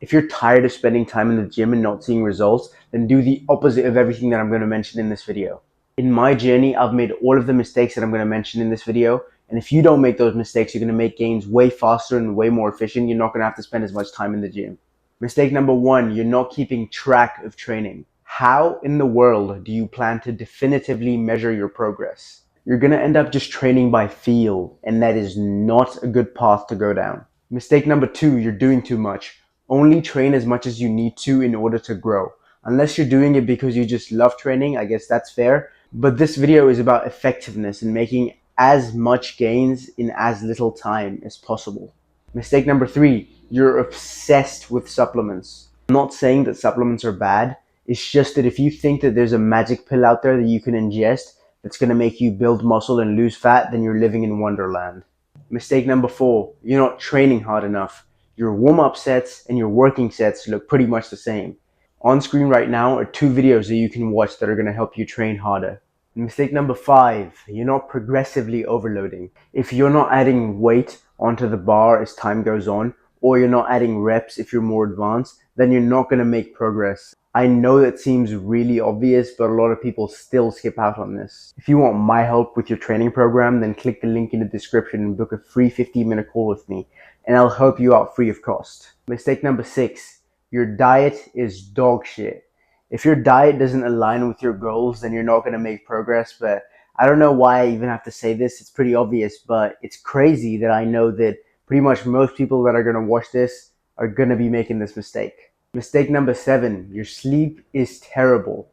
If you're tired of spending time in the gym and not seeing results, then do the opposite of everything that I'm going to mention in this video. In my journey, I've made all of the mistakes that I'm going to mention in this video. And if you don't make those mistakes, you're going to make gains way faster and way more efficient. You're not going to have to spend as much time in the gym. Mistake number one, you're not keeping track of training. How in the world do you plan to definitively measure your progress? You're going to end up just training by feel, and that is not a good path to go down. Mistake number two, you're doing too much. Only train as much as you need to in order to grow. Unless you're doing it because you just love training, I guess that's fair. But this video is about effectiveness and making as much gains in as little time as possible. Mistake number three, you're obsessed with supplements. I'm not saying that supplements are bad. It's just that if you think that there's a magic pill out there that you can ingest that's going to make you build muscle and lose fat, then you're living in Wonderland. Mistake number four, you're not training hard enough. Your warm-up sets and your working sets look pretty much the same. On screen right now are two videos that you can watch that are going to help you train harder. Mistake number five, you're not progressively overloading. If you're not adding weight onto the bar as time goes on, or you're not adding reps if you're more advanced, then you're not going to make progress. I know that seems really obvious, but a lot of people still skip out on this. If you want my help with your training program, then click the link in the description and book a free 15-minute call with me, and I'll help you out free of cost. Mistake number six, your diet is dog shit. If your diet doesn't align with your goals, then you're not going to make progress. But I don't know why I even have to say this. It's pretty obvious, but it's crazy that I know that pretty much most people that are going to watch this are going to be making this mistake. Mistake number seven, your sleep is terrible.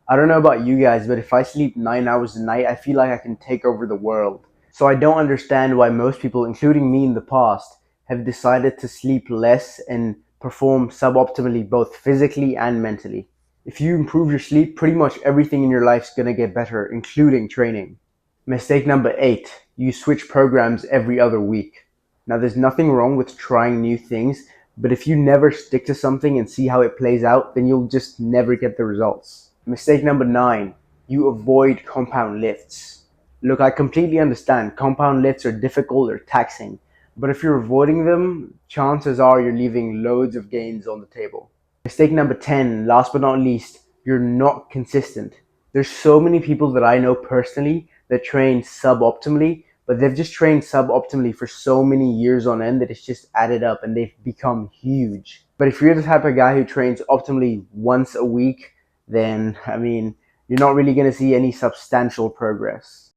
I don't know about you guys, but if I sleep 9 hours a night, I feel like I can take over the world. So I don't understand why most people, including me in the past, have decided to sleep less and perform suboptimally both physically and mentally. If you improve your sleep, pretty much everything in your life is going to get better, including training. Mistake number eight, you switch programs every other week. Now, there's nothing wrong with trying new things, but if you never stick to something and see how it plays out, then you'll just never get the results. Mistake number nine, you avoid compound lifts. Look, I completely understand compound lifts are difficult or taxing, but if you're avoiding them, chances are you're leaving loads of gains on the table. Mistake number 10, last but not least, you're not consistent. There's so many people that I know personally that train suboptimally, but they've just trained suboptimally for so many years on end that it's just added up and they've become huge. But if you're the type of guy who trains optimally once a week, then, you're not really going to see any substantial progress.